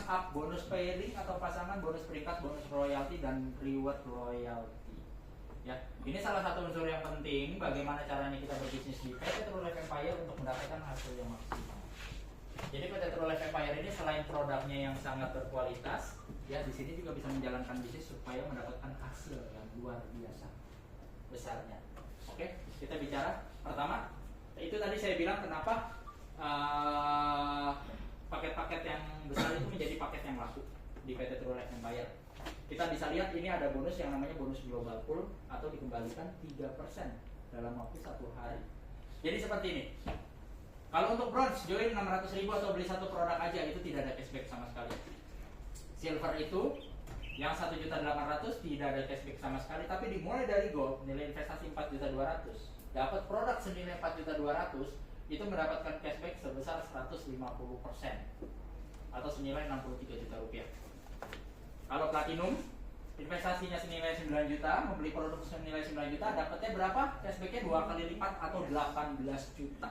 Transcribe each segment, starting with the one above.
markup, bonus pairing atau pasangan, bonus peringkat, bonus royalty, dan reward royalty. Ya, ini salah satu unsur yang penting bagaimana caranya kita berbisnis di PT True Life Empire untuk mendapatkan hasil yang maksimal. Jadi PT True Life Empire ini selain produknya yang sangat berkualitas, ya di sini juga bisa menjalankan bisnis supaya mendapatkan hasil yang luar biasa besarnya. Oke, kita bicara pertama. Itu tadi saya bilang kenapa paket-paket yang besar itu menjadi paket yang laku di PT True Life Empire. Kita bisa lihat ini ada bonus yang namanya bonus global pool atau dikembalikan 3% dalam waktu 1 hari. Jadi seperti ini. Kalau untuk bronze join 600.000 atau beli satu produk aja itu tidak ada cashback sama sekali. Silver itu yang 1.800.000 tidak ada cashback sama sekali, tapi dimulai dari gold nilai investasi 4.200.000 dapat produk senilai 4.200.000 itu mendapatkan cashback sebesar 150% atau senilai 63 juta rupiah. Kalau platinum investasinya senilai 9 juta, membeli produk senilai 9 juta, dapatnya berapa? Cashbacknya 2 kali lipat atau 18 juta.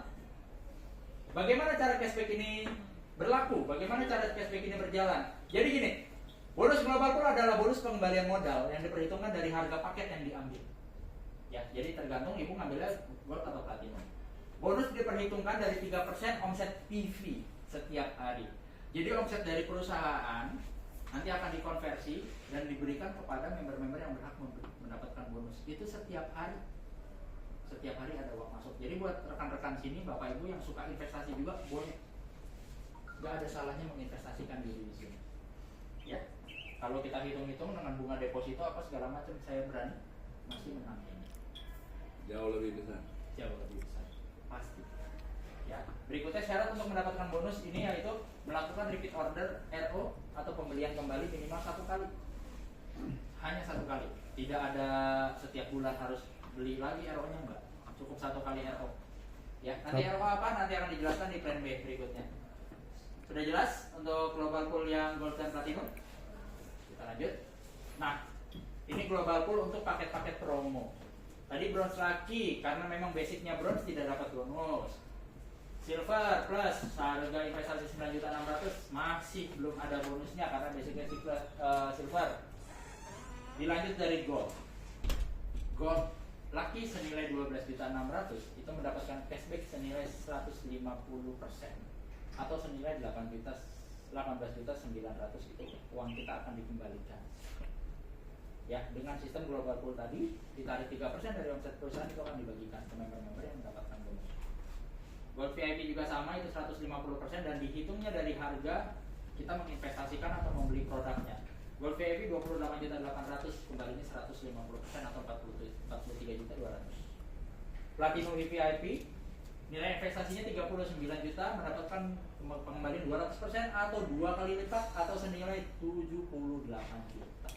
Bagaimana cara cashback ini berlaku? Bagaimana cara cashback ini berjalan? Jadi gini, bonus global pool adalah bonus pengembalian modal yang diperhitungkan dari harga paket yang diambil. Ya, jadi tergantung ibu ngambilnya gold atau platinum. Bonus diperhitungkan dari 3% omset PV setiap hari. Jadi omset dari perusahaan nanti akan dikonversi dan diberikan kepada member-member yang berhak mendapatkan bonus. Itu setiap hari. Setiap hari ada uang masuk. Jadi buat rekan-rekan sini, Bapak Ibu yang suka investasi juga boleh. Gak ada salahnya menginvestasikan diri di sini. Ya. Kalau kita hitung-hitung dengan bunga deposito apa segala macam, saya berani masih menang ini. Jauh lebih besar. Jauh lebih besar. Pasti. Ya. Berikutnya syarat untuk mendapatkan bonus ini yaitu melakukan repeat order RO atau pembelian kembali minimal 1 kali. Hanya 1 kali. Tidak ada setiap bulan harus beli lagi RO-nya, enggak. Cukup 1 kali RO. Ya, nanti RO apa nanti akan dijelaskan di plan B berikutnya. Sudah jelas untuk global pool yang gold dan platinum? Kita lanjut. Nah, ini global pool untuk paket-paket promo. Tadi bronze lagi karena memang basicnya bronze tidak dapat bonus. Silver plus harga investasi 9.600.000 masih belum ada bonusnya karena basicnya silver. Dilanjut dari gold. Gold laki senilai 12.600.000 itu mendapatkan cashback senilai 150% atau senilai 18.900.000 itu uang kita akan dikembalikan. Ya, dengan sistem global pool tadi ditarik 3% dari omset perusahaan itu akan dibagikan ke member-member yang mendapatkan bonus. Gold VIP juga sama, itu 150% dan dihitungnya dari harga kita menginvestasikan atau membeli produknya. Gold VIP 28.800.000 kembalinya 150% atau 43.200.000. Platinum VIP nilai investasinya 39 juta mendapatkan pengembalian 200% atau 2 kali lipat atau senilai 78 juta.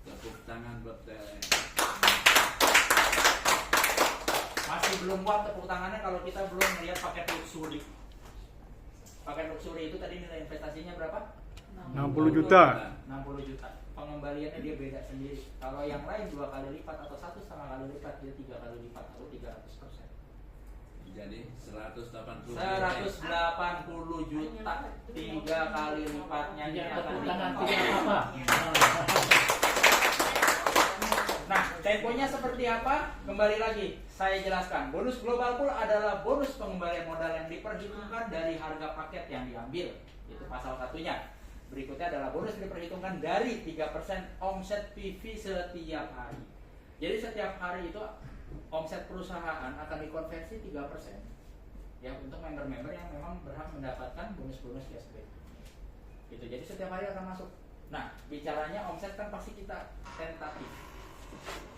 Tepuk tangan buat saya. Masih belum muat tepuk tangannya kalau kita belum melihat paket luxury. Paket luxury itu tadi nilai investasinya berapa? 60 juta. 60 juta. Pengembaliannya dia beda sendiri. Kalau yang lain 2 kali lipat atau 1,5 kali lipat, dia 3 kali lipat atau 300%. Jadi 180 juta. 3 kali lipatnya dia akan Nah, temponya seperti apa? Kembali lagi, saya jelaskan. Bonus global pool adalah bonus pengembalian modal yang diperhitungkan dari harga paket yang diambil. Itu pasal satunya. Berikutnya adalah bonus diperhitungkan dari 3% omset PV setiap hari. Jadi setiap hari itu omset perusahaan akan dikonversi 3% ya untuk member-member yang memang berhak mendapatkan bonus-bonus cashback. Gitu. Jadi setiap hari akan masuk. Nah, bicaranya omset kan pasti kita tentatif.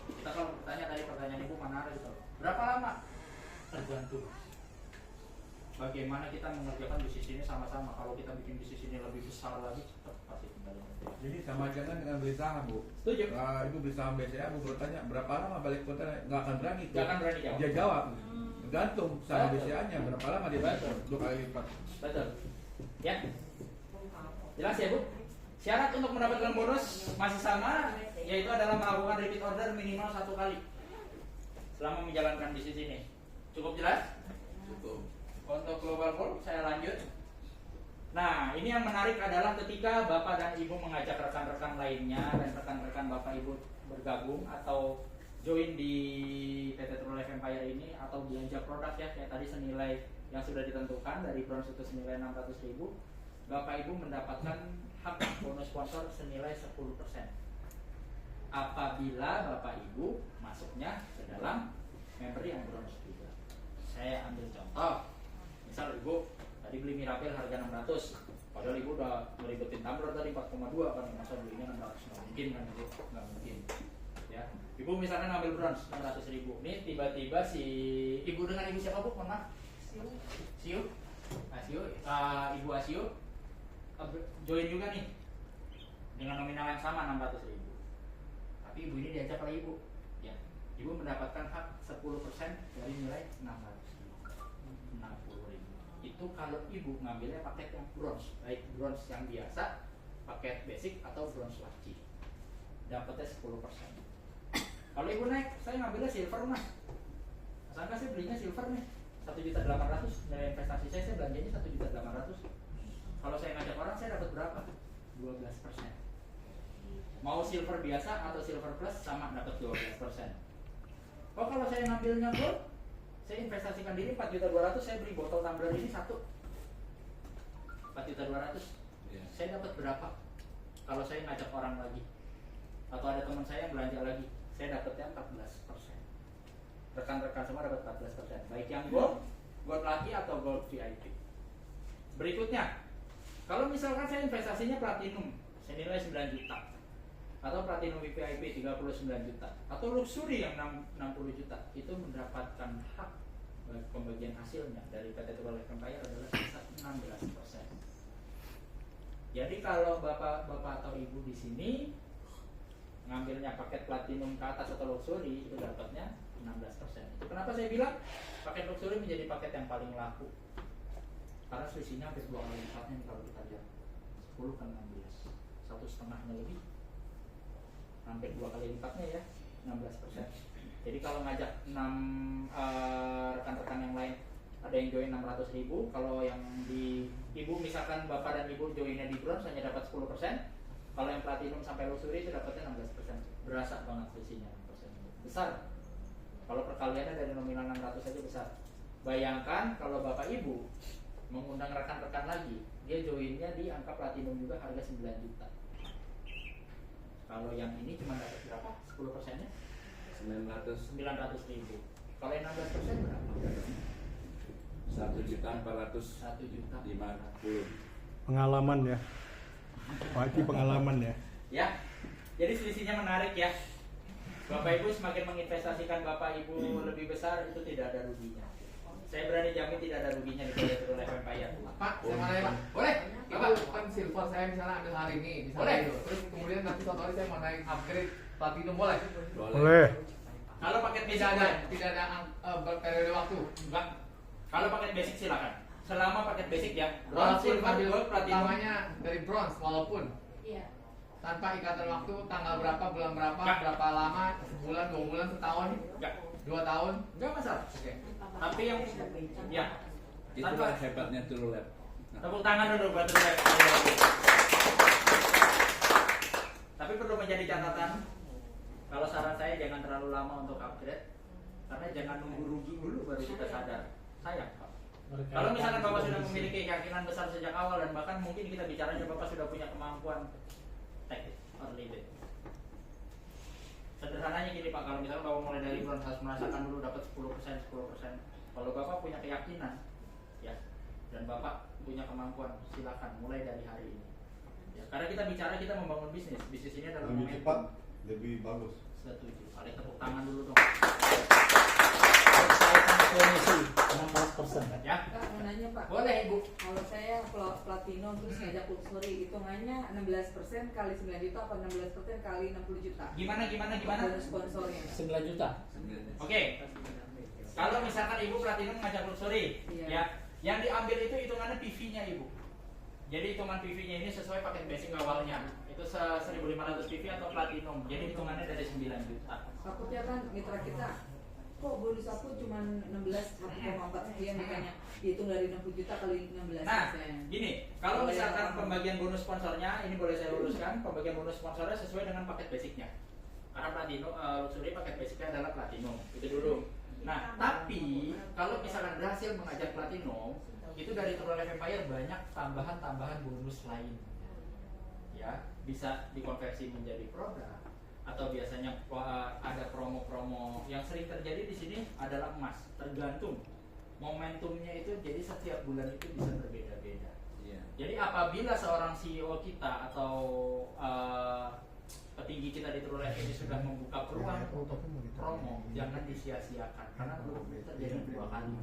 Kita kalau bertanya tadi pertanyaan ibu mana ada gitu. Berapa lama? Tergantung. Bagaimana kita mengerjakan bisnis ini sama-sama. Kalau kita bikin bisnis ini lebih besar lagi, cepat pasti kembali. Jadi sama aja kan dengan beli saham, Bu. Setuju? Nah, ibu beli saham BCA, Bu bertanya berapa lama balik kota, nggak akan berani. Nggak akan berani jawab. Dia jawab. Tergantung saham Betul. BCA-nya berapa lama dia Betul. 2 kali lipat. Betul. Ya. Jelas ya, Bu? Syarat untuk mendapatkan bonus masih sama, yaitu adalah melakukan repeat order minimal 1 kali selama menjalankan bisnis ini. Cukup jelas? Cukup. Untuk global pool saya lanjut. Nah, ini yang menarik adalah ketika Bapak dan Ibu mengajak rekan-rekan lainnya dan rekan-rekan Bapak Ibu bergabung atau join di PT True Life Empire ini atau belanja produk ya, kayak tadi senilai yang sudah ditentukan dari bronze itu senilai 600.000, Bapak Ibu mendapatkan hak bonus sponsor senilai 10%. Apabila Bapak Ibu masuknya ke dalam member yang bronze juga. Saya ambil contoh. Misal Ibu tadi beli Mirabel harga 600, padahal Ibu udah ngeribetin tumbler tadi 4,2 kan, masa belinya 600, nggak mungkin kan Ibu, nggak mungkin ya. Ibu misalnya ngambil bronze 600.000, nih tiba-tiba si Ibu dengan Ibu siapa Bu? Mohon maaf. Siu, Ibu Asio join juga nih dengan nominal yang sama 600.000. Tapi Ibu ini diajak oleh Ibu, ya. Ibu mendapatkan hak 10% dari nilai 60.000. Itu kalau Ibu ngambilnya paket yang bronze, baik bronze yang biasa, paket basic atau bronze laci, dapatnya 10%. Kalau Ibu naik, saya ngambilnya silver mas. Asalkan saya belinya silver nih, 1.800.000 nilai investasi saya belanjanya 1.800.000. Kalau saya ngajak orang, saya dapat berapa? 12%. Mau silver biasa atau silver plus sama dapat 12%. Oh kalau saya ngambilnya gold, saya investasikan diri 4.200.000, saya beli botol tumbler ini satu 4.200.000. Saya dapat berapa? Kalau saya ngajak orang lagi atau ada teman saya yang belanja lagi, saya dapatnya 14%. Rekan-rekan semua dapat 14%, baik yang gold, gold lucky atau gold VIP. Berikutnya, kalau misalkan saya investasinya platinum senilai 9 juta atau platinum VIP 39 juta atau luxury yang 60 juta, itu mendapatkan hak pembagian hasilnya dari PT True Life Empire adalah sekitar 16%. Jadi kalau bapak atau ibu di sini ngambilnya paket platinum ke atas atau luxury, itu dapatnya 16%. Itu kenapa saya bilang paket luxury menjadi paket yang paling laku, karena selisihnya hampir 2 kali lipatnya nih kalau kita lihat 10 kan 16, 1,5-nya lebih, hampir 2 kali lipatnya ya, 16%. Jadi kalau ngajak 6 rekan-rekan yang lain, ada yang join 600.000, kalau yang di ibu misalkan bapak dan ibu joinnya di bronze hanya dapat 10%, kalau yang platinum sampai luxury itu dapatnya 16%. Berasa banget selisihnya 6%. Besar. Kalau perkaliannya dari nominal 600 saja besar. Bayangkan kalau bapak ibu mengundang rekan-rekan lagi, dia joinnya di angka platinum juga harga 9 juta. Kalau yang ini cuma dapat berapa? 10%-nya? 900.000. Kalau yang 16% berapa? 1.450.000. Pengalaman ya. Pak Haji pengalaman ya. Ya. Jadi selisihnya menarik ya. Bapak Ibu semakin menginvestasikan Bapak Ibu lebih besar, itu tidak ada ruginya. Saya berani jamin tidak ada ruginya di PT True Life Empire. Pak, saya mau nanya Pak. Boleh? Bapak, kan silver saya misalnya ambil hari ini, misalnya Boleh. itu. Terus kemudian nanti suatu hari saya mau naik upgrade platinum, boleh? Boleh. Kalau paket basic Tidak ada periode waktu. enggak. Kalau paket basic silakan. Selama paket basic ya. Bronze, Walaupun silver, ambil gold, platinum. utamanya dari bronze, walaupun Iya. tanpa ikatan waktu, tanggal berapa, bulan berapa, Enggak. berapa lama, sebulan, 2 bulan, setahun, Enggak. 2 tahun. Enggak masalah. Oke. Tapi yang ya. Itulah hebatnya True Life. Tepuk tangan dulu buat True Life. Tapi perlu menjadi catatan, kalau saran saya jangan terlalu lama untuk upgrade, karena jangan nunggu rugi dulu baru kita sadar. Sayang Pak. Kalau misalkan Bapak sudah memiliki keyakinan besar sejak awal, dan bahkan mungkin kita bicaranya Bapak sudah punya kemampuan, take it or leave it. Sederhananya gini Pak, kalau misalkan Bapak mulai dari bronze harus merasakan dulu dapat 10%. Kalau Bapak punya keyakinan, ya, dan Bapak punya kemampuan, silakan mulai dari hari ini. Ya, karena kita bicara kita membangun bisnis ini adalah Lebih momentum. cepat, lebih bagus. Setuju. Ada tepuk tangan dulu dong. Komisi 16%. Ya, Kak, mau nanya Pak. boleh Ibu. Kalau saya platinum terus ngajak luxury, hitungannya 16% kali 9 juta atau 16% kali 60 juta? Gimana? Bonus sponsornya. 9 juta. Oke. Kalau misalkan Ibu platinum ngajak luxury, Iya. ya, yang diambil itu hitungannya PV-nya Ibu. Jadi hitungan PV-nya ini sesuai paket basic awalnya. Itu 1.500 PV atau platinum. Jadi hitungannya dari 9 juta. Takutnya kan mitra kita kok bonus aku cuma 1,4 sekian, makanya dihitung dari 60 juta kali 16%. Nah, gini, kalau misalkan pembagian bonus sponsornya, ini boleh saya luruskan, pembagian bonus sponsornya sesuai dengan paket basicnya. Karena Platinum, Luxury paket basicnya adalah Platinum, itu dulu. Nah, tapi kalau misalkan berhasil mengajak Platinum, itu dari True Life Empire banyak tambahan-tambahan bonus lain. Ya, bisa dikonversi menjadi produk, atau biasanya ada promo-promo yang sering terjadi di sini adalah emas, tergantung momentumnya itu, jadi setiap bulan itu bisa berbeda-beda. Iya. Jadi apabila seorang CEO kita atau petinggi kita di True Life ini sudah membuka peluang untuk promo, jangan disia-siakan karena belum terjadi 2 kali.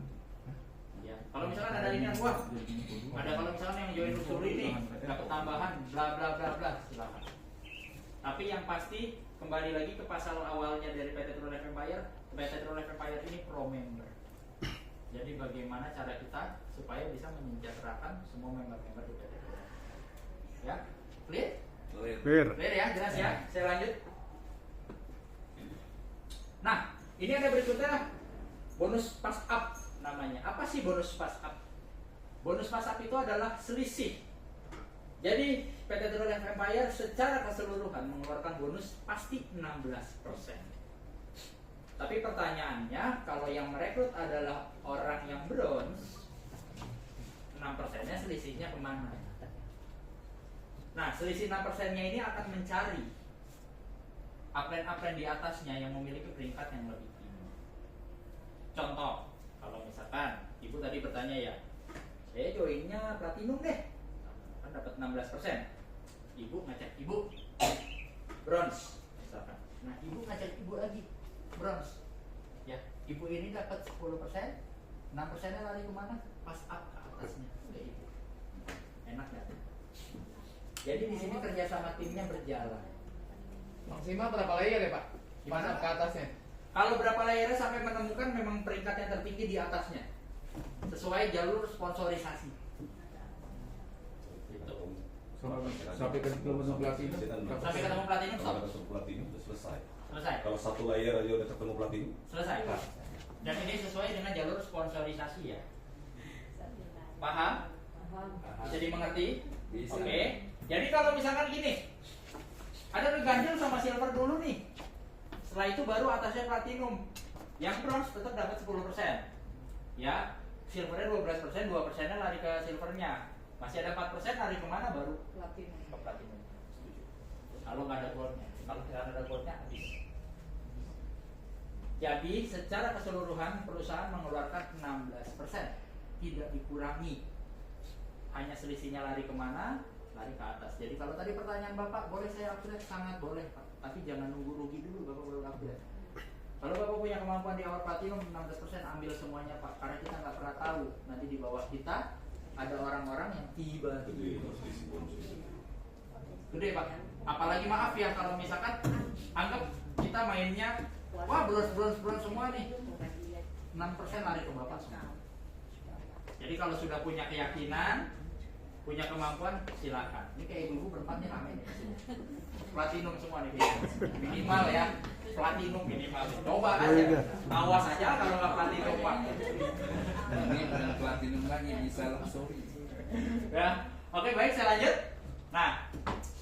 Ya, kalau misalkan ada ini wah, ada kalau misalkan yang join Luxury nih dapat tambahan bla bla bla bla, silakan. Tapi yang pasti kembali lagi ke pasal awalnya dari PT True Life Empire, PT True Life Empire ini pro member. Jadi bagaimana cara kita supaya bisa menyejahterakan semua member-member di PT True Life. Ya, clear? Clear. Clear ya, jelas ya. Saya lanjut. Nah, ini ada berikutnya bonus pass up namanya. Apa sih bonus pass up? Bonus pass up itu adalah selisih. Jadi PT True Life Empire secara keseluruhan mengeluarkan bonus pasti 16%. Tapi pertanyaannya, kalau yang merekrut adalah orang yang bronze, 6%-nya selisihnya kemana? Nah, selisih 6%-nya ini akan mencari upline-upline di atasnya yang memiliki peringkat yang lebih tinggi. Contoh, kalau misalkan ibu tadi bertanya ya, saya joinnya platinum deh, kan dapat 16%. Ibu ngajak ibu bronze misalkan. Nah, ibu ngajak ibu lagi bronze. Ya, ibu ini dapat 10%, 6%-nya lari kemana? Pas up ke atasnya ke ibu. Enak ya? Jadi di sini kerjasama timnya berjalan. Maksimal berapa layer ya Pak? Gimana ke atasnya? Kalau berapa layernya sampai menemukan memang peringkat yang tertinggi di atasnya, sesuai jalur sponsorisasi. Gitu. Sampai ketemu platinum. Sampai ketemu platinum, stop. Kalau ketemu platinum udah selesai. Selesai. Kalau 1 layer aja udah ketemu platinum. Selesai. Dan ini sesuai dengan jalur sponsorisasi ya. Paham? Bisa dimengerti? Bisa. Oke. Jadi kalau misalkan gini, ada ganjil sama silver dulu nih. Setelah itu baru atasnya platinum. Yang bronze tetap dapat 10%. Ya, silvernya 12%, 2%-nya lari ke silvernya. Masih ada 4% lari kemana baru? Platinum. Ke platinum. Setuju. Kalau nggak ada goldnya, kalau tidak ada goldnya habis. Jadi secara keseluruhan perusahaan mengeluarkan 16%, tidak dikurangi. Hanya selisihnya lari kemana? Lari ke atas. Jadi kalau tadi pertanyaan Bapak, boleh saya upgrade? Sangat boleh Pak. Tapi jangan nunggu rugi dulu Bapak baru upgrade. Kalau Bapak punya kemampuan di awal platinum 16%, ambil semuanya Pak. Karena kita nggak pernah tahu nanti di bawah kita ada orang-orang yang tiba-tiba gede Pak. Apalagi maaf ya kalau misalkan anggap kita mainnya wah bronze semua nih, 6% lari ke Bapak semua. Jadi kalau sudah punya keyakinan, punya kemampuan, silakan. Ini kayak ibu-ibu berempat nih rame nih. Platinum semua nih minimal ya, platinum minimal. Coba aja, awas aja kalau nggak platinum Pak. Ini bukan platinum lagi, bisa Luxury. Ya, oke baik saya lanjut. Nah,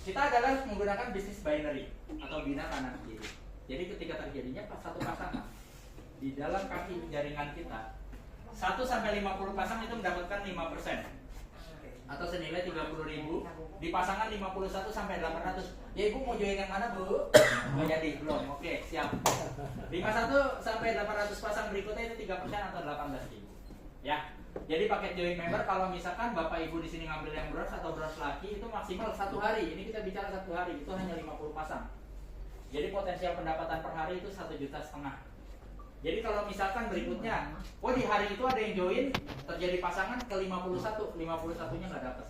kita adalah menggunakan bisnis binary atau bina kanan kiri. Jadi ketika terjadinya pas satu pasangan di dalam kaki jaringan kita 1 sampai 50 pasang itu mendapatkan 5% atau senilai 30.000, di pasangan 51 sampai 800. Ya ibu mau join yang mana bu? Nggak jadi, belum. Oke siap. 51 sampai 800 pasang berikutnya itu 3% atau 18.000. Ya. Jadi paket join member kalau misalkan bapak ibu di sini ngambil yang bronze atau bronze laki itu maksimal 1 hari. Ini kita bicara 1 hari itu hanya 50 pasang. Jadi potensial pendapatan per hari itu 1,5 juta. Jadi kalau misalkan berikutnya, oh di hari itu ada yang join, terjadi pasangan ke 51, 51-nya nggak dapat.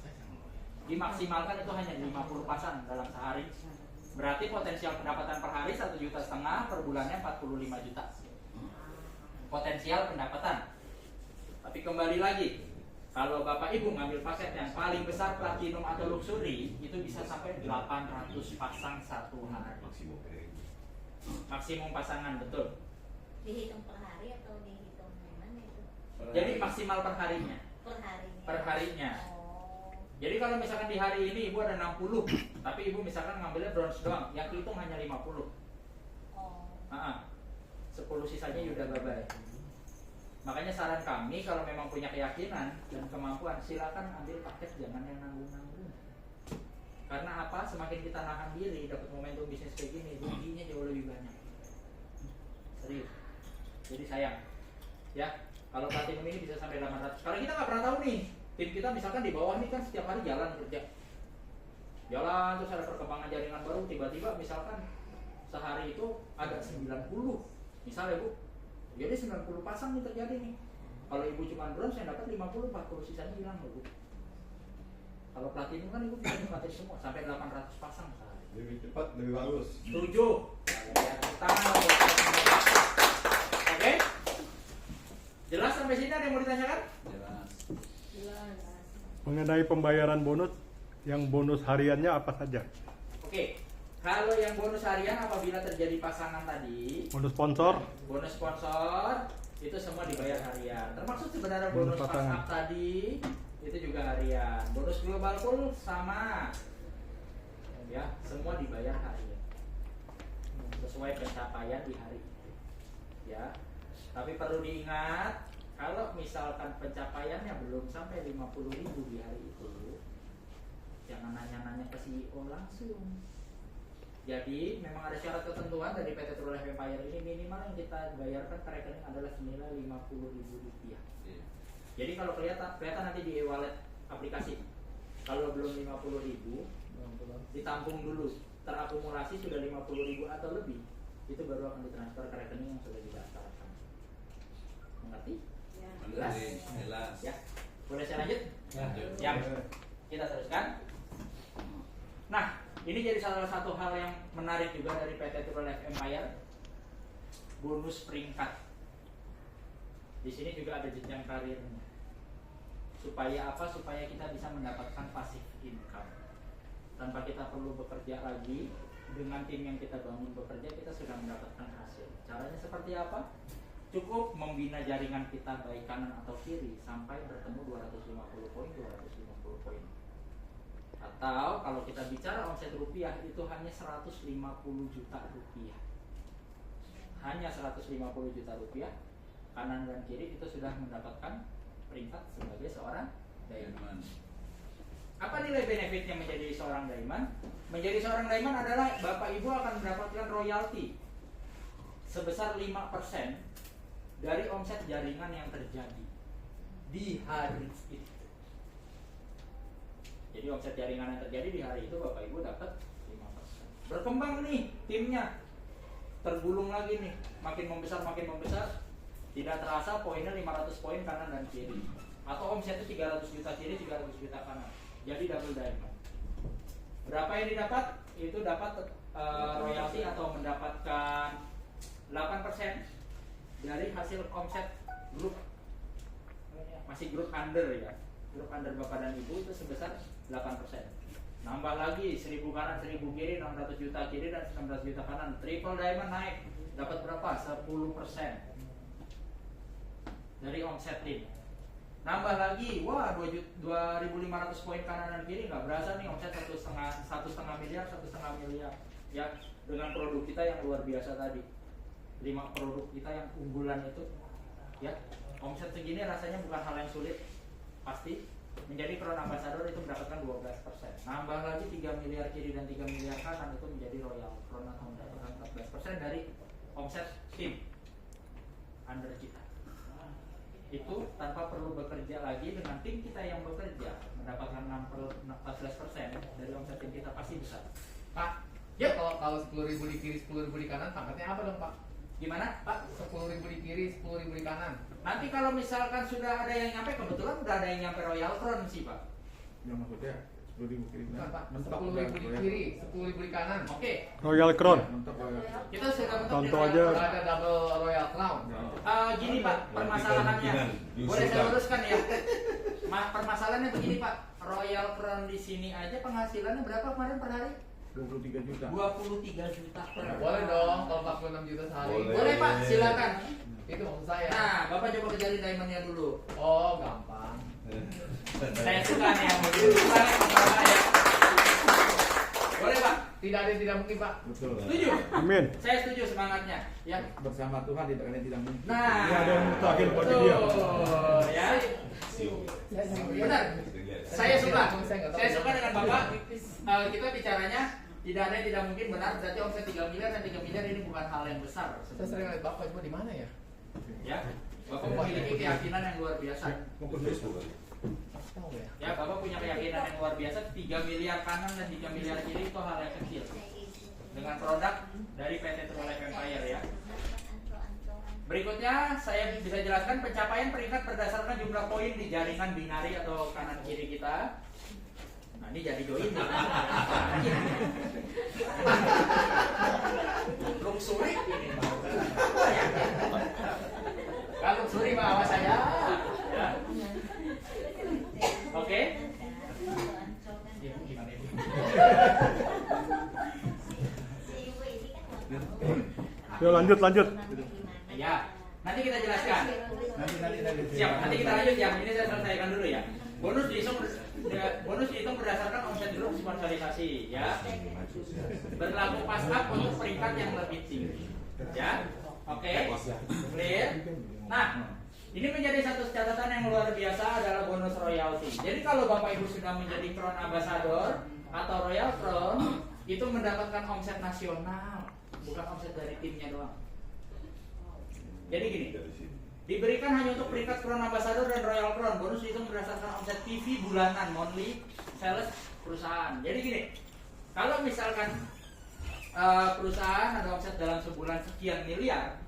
Dimaksimalkan itu hanya 50 pasang dalam sehari. Berarti potensial pendapatan per hari 1,5 juta, per bulannya 45 juta. Potensial pendapatan. Tapi kembali lagi, kalau bapak ibu ngambil paket yang paling besar platinum atau luxury, itu bisa sampai 800 pasang 1 hari. Maksimum pasangan, betul. Dihitung per hari atau dihitung gimana itu? Jadi maksimal per harinya. Per harinya. Per harinya. Oh. Jadi kalau misalkan di hari ini ibu ada 60, tapi ibu misalkan ngambilnya bronze doang, yang kehitung hanya 50. Oh. 10 sisanya udah bye-bye. Makanya saran kami kalau memang punya keyakinan dan kemampuan, silakan ambil paket, jangan yang nanggung-nanggung. Karena apa? Semakin kita nahan diri dapat momentum bisnis kayak gini, ruginya jauh lebih banyak. Serius. Jadi sayang. Ya, kalau platinum ini bisa sampai 800. Karena kita nggak pernah tahu nih, tim kita misalkan di bawah nih kan setiap hari jalan kerja. Jalan terus ada perkembangan jaringan baru, tiba-tiba misalkan sehari itu ada 90. Misalnya Bu, jadi 90 pasang nih terjadi nih. Kalau ibu cuma bronze yang dapat 50, 40 sisanya hilang loh Bu. Kalau platinum kan ibu bisa nikmatin semua sampai 800 pasang sehari. Lebih cepat, lebih bagus. Setuju. Tangan. Oke? Jelas sampai sini, ada yang mau ditanyakan? Jelas. Jelas. Mengenai pembayaran bonus, yang bonus hariannya apa saja? Oke. Kalau yang bonus harian apabila terjadi pasangan tadi, Bonus sponsor, bonus sponsor itu semua dibayar harian. Termasuk sebenarnya bonus Bonus pasangan pasangan. tadi itu juga harian. Bonus global pool sama. Ya, semua dibayar harian. Sesuai pencapaian di hari itu. Ya. Tapi perlu diingat, kalau misalkan pencapaiannya belum sampai 50.000 di hari itu, jangan nanya-nanya ke CEO langsung. Jadi memang ada syarat ketentuan dari PT True Life Empire ini, minimal yang kita bayarkan ke rekening adalah senilai Rp50.000. Iya. Jadi kalau kelihatan nanti di e-wallet aplikasi, kalau belum 50.000 ditampung dulu, terakumulasi sudah 50.000 atau lebih, itu baru akan ditransfer ke rekening yang sudah didaftarkan. Mengerti? Ya. Jelas? Jelas. Ya. Boleh saya lanjut? Lanjut. Ya. Kita teruskan. Nah, ini jadi salah satu hal yang menarik juga dari PT True Life Empire, bonus peringkat. Di sini juga ada jenjang karirnya. Supaya apa? Supaya kita bisa mendapatkan passive income. Tanpa kita perlu bekerja lagi, dengan tim yang kita bangun bekerja, kita sudah mendapatkan hasil. Caranya seperti apa? Cukup membina jaringan kita baik kanan atau kiri sampai bertemu 250 poin, 250 poin. Atau kalau kita bicara omset rupiah itu hanya 150 juta rupiah. Hanya 150 juta rupiah, kanan dan kiri itu sudah mendapatkan peringkat sebagai seorang diamond. Apa nilai benefitnya menjadi seorang diamond? Menjadi seorang diamond adalah Bapak Ibu akan mendapatkan royalti sebesar 5% dari omset jaringan yang terjadi di hari itu. Jadi omset jaringan yang terjadi di hari itu Bapak Ibu dapat 5%. Berkembang nih timnya, tergulung lagi nih, makin membesar, tidak terasa poinnya 500 poin kanan dan kiri. Atau omsetnya 300 juta kiri, 300 juta kanan. Jadi double diamond. Berapa yang didapat? Itu dapat royalti atau mendapatkan 8% dari hasil omset grup. Masih grup under ya. Grup under Bapak dan Ibu itu sebesar 8%. Nambah lagi 1000 kanan, 1000 kiri, 600 juta kiri dan 600 juta kanan. Triple diamond naik. Dapat berapa? 10% dari omset tim. Nambah lagi, wah 2.500 poin kanan dan kiri, nggak berasa nih omset 1,5 miliar, 1,5 miliar. Ya, dengan produk kita yang luar biasa tadi. 5 produk kita yang unggulan itu, ya, omset segini rasanya bukan hal yang sulit. Pasti menjadi crown ambassador itu mendapatkan 12%. Nambah lagi 3 miliar kiri dan 3 miliar kanan itu menjadi royal crown atau mendapatkan 14% dari omset tim under kita. Itu tanpa perlu bekerja lagi, dengan tim kita yang bekerja mendapatkan 14% dari omset tim kita pasti besar. Pak, ya kalau 10.000 di kiri, 10.000 di kanan, pangkatnya apa dong Pak? Gimana Pak? 10.000 di kiri, 10.000 di kanan. Nanti kalau misalkan sudah ada yang nyampe, kebetulan udah ada yang nyampe royal crown sih Pak. Yang maksudnya 10.000 kiri Bukan Pak, mentok 10.000 di kiri, 10.000 di kanan. Oke, Royal Crown. Mentok kita sudah bentuk Contoh di aja. royal Ada double royal crown. Gini Pak, permasalahannya kemungkinan boleh saya diusulkan. luruskan ya. Permasalahannya begini Pak, Royal Crown di sini aja penghasilannya berapa kemarin per hari? 23 juta. 23 juta per Boleh dong kalau 46 juta sehari. Boleh. Boleh Pak, silakan. Itu maksud saya. Nah, Bapak coba kejarin diamondnya dulu. Oh, gampang. Saya suka nih yang begitu. Suka nih Bapak ya. Boleh Pak? Tidak ada yang tidak mungkin, Pak. Betul. Setuju? Amin. Saya setuju semangatnya. Ya. Bersama Tuhan tidak ada yang tidak mungkin. Nah, Ini ada yang mutakin bagi dia. betul, ya. Benar. Saya suka. Saya suka dengan Bapak. Kita bicaranya tidak ada yang tidak mungkin, benar. Berarti omset 3 miliar dan 3 miliar ini bukan hal yang besar. Saya sering lihat Bapak itu di mana ya? Ya. Bapak memiliki keyakinan yang luar biasa. Fokus Facebook kan? Tahu ya. Ya, Bapak punya keyakinan yang luar biasa. 3 miliar kanan dan 3 miliar kiri itu hal yang kecil. Dengan produk dari PT True Life Empire ya. Berikutnya saya bisa jelaskan pencapaian peringkat berdasarkan jumlah poin di jaringan binari atau kanan kiri kita. Nah, ini jadi join nih. Luxury ini mau. Kalau luxury Pak awas saya. Ya. Oke. Gimana ini? Yuk lanjut. Ya, nanti kita jelaskan. Nanti. Siap, nanti kita lanjut ya. Ini saya selesaikan dulu ya. Bonus dihitung berdasarkan omset grup sponsorisasi ya. Berlaku pasca untuk peringkat yang lebih tinggi. Ya. Oke. Clear? Nah, ini menjadi satu catatan yang luar biasa adalah bonus royalti. Jadi kalau Bapak Ibu sudah menjadi Crown Ambassador atau Royal Crown, itu mendapatkan omset nasional, bukan omset dari timnya doang. Jadi gini, diberikan hanya untuk peringkat Crown Ambassador dan Royal Crown. Bonus itu berdasarkan omset TV bulanan, monthly sales perusahaan. Jadi gini, kalau misalkan perusahaan ada omset dalam sebulan sekian miliar,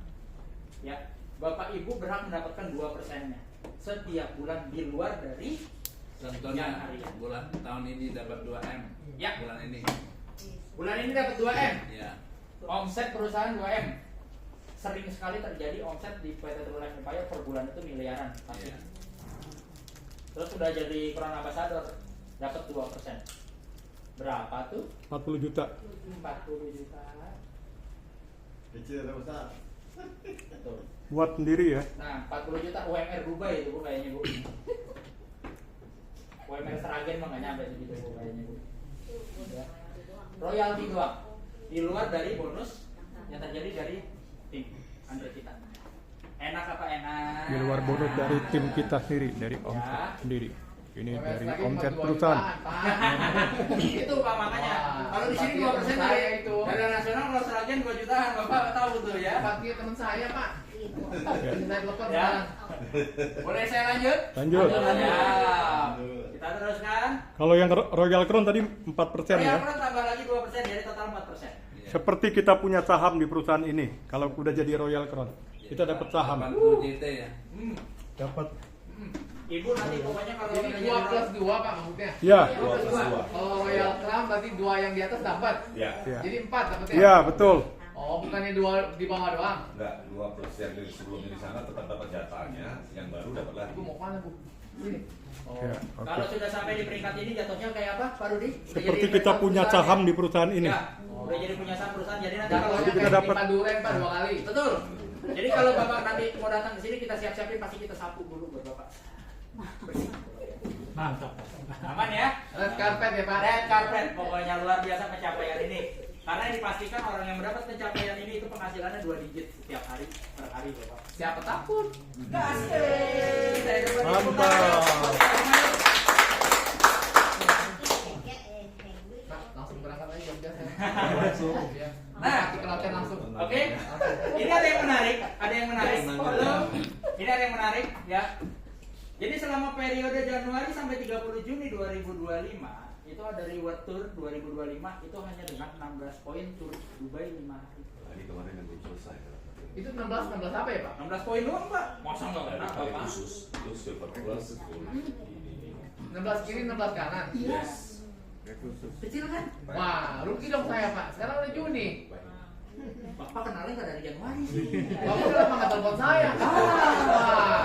ya Bapak Ibu berhak mendapatkan 2%-nya setiap bulan di luar dari Contohnya bulan tahun ini dapat 2M. Ya. Bulan ini. Bulan ini dapat 2M. Ya. Omset perusahaan 2M. Sering sekali terjadi omset di PT True Life Empire per bulan itu miliaran pasti. Iya. Terus sudah jadi Crown Ambassador dapat 2%. Berapa tuh? 40 juta. 40 juta. Kecil atau besar? Betul. Buat sendiri ya. Nah, 40 juta UMR Dubai itu Bu kayaknya Bu. UMR Seragen mah nggak nyampe segitu Bu kayaknya Bu. Ya. Royalti doang. Di luar dari bonus yang terjadi dari tim Andre kita. Enak apa enak? Di luar bonus dari tim kita sendiri, dari omset sendiri. Ini dari omset perusahaan. Itu Pak makanya. Kalau di sini 2% dari dari nasional, kalau Seragen 2 jutaan, Bapak tahu tuh ya. Pakai teman saya, Pak. Saya telepon Ya. sekarang. Boleh saya lanjut? Lanjut. Ya. Kita teruskan. Kalau yang Royal Crown tadi 4% Royal ya. Crown tambah lagi 2%, jadi total 4%. Seperti kita punya saham di perusahaan ini. Kalau udah jadi Royal Crown, kita dapat saham. 80 JT ya. Dapat. Ibu nanti pokoknya kalau Jadi udah 2 plus jadi 2, Pak, maksudnya. Ya. 2 plus 2. Kalau Royal Crown berarti 2 yang di atas dapat. Ya. Ya. Jadi 4 dapatnya. Iya, betul. Oh, bukannya 2 di bawah doang. Enggak, 2% dari sebelumnya di sana tetap dapat jatahnya, yang baru dapat lagi. Ibu mau kemana, Bu? Sini. Oh. Ya, oke. Kalau sudah sampai di peringkat ini jatuhnya kayak apa, Pak Rudi? Udah Seperti jadi kita peringkat punya perusahaan saham ya? di perusahaan ini. Ya, udah jadi punya saham perusahaan, jadi nanti kalau Jatuhnya kita kayak dapat- di Paduren, Pak, 2 kali. betul. Jadi kalau Bapak nanti mau datang ke sini kita siap-siapin, pasti kita sapu dulu buat Bapak. Bersih. Mantap. Aman ya? Red carpet ya, Pak. Red carpet, pokoknya luar biasa pencapaian ini. Karena dipastikan orang yang mendapat pencapaian ini itu penghasilannya 2 digit setiap hari per hari Bapak. Siapa takut? Kasih. Saya dapat Mantap. Nah, langsung berangkat aja Jogja saya. Langsung. Ya. Nah. Mati ke latihan langsung. Oke, ini ada yang menarik, Halo. Ini ada yang menarik, ya. Jadi selama periode Januari sampai 30 Juni 2025 itu ada reward tour 2025 itu hanya dengan 16 poin tur Dubai 5 hari. Tadi kemarin yang belum selesai. Itu 16 apa ya, Pak? 16 poin doang Pak. Masa nggak enak Kali Pak? khusus, itu silver plus, gold ini. 16 kiri, 16 kanan. Yes. Kecil kan? Wah, rugi dong saya, Pak. Sekarang udah Juni. Bapak kenalnya nggak dari Januari sih. Bapak kenapa nggak telepon saya? Ah,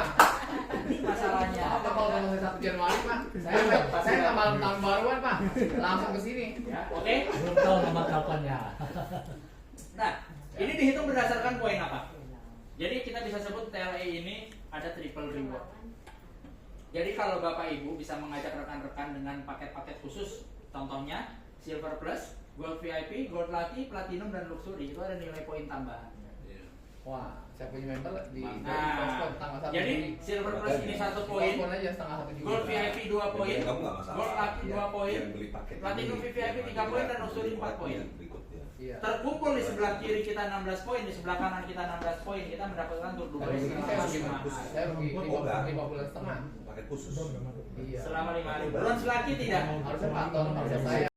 Ini masalahnya. apa kalau telepon saya 1 Januari? Januari Pak. Saya nggak malam tahun baruan Pak. Langsung ke sini. Ya, oke. Belum tahu nama kapannya. Nah, ini dihitung berdasarkan poin apa? Jadi kita bisa sebut TLE ini ada triple reward. Jadi kalau Bapak Ibu bisa mengajak rekan-rekan dengan paket-paket khusus, contohnya Silver Plus, Gold VIP, Gold Lucky, Platinum, dan Luxury, itu ada nilai poin tambahan. Wah, saya punya member di Nah, Pospon tanggal 1 jadi Juli. Silver Plus ini 1 poin, Pospon aja setengah 1 Juli. Gold VIP 2 poin, Kamu nggak masalah. Gold Lucky 2 poin, Yang beli paket Platinum ini, VIP 3 poin, dan Luxury 4 poin. Berikutnya. Iya. Terkumpul di sebelah kiri kita 16 poin, di sebelah kanan kita 16 poin, kita mendapatkan tur Kalau 2 ini saya rugi Mas. Saya rugi Oh, enggak. 50 setengah. Paket khusus. Iya. selama 5 hari. Bronze Lucky tidak. Harusnya Pak Ton, harusnya saya.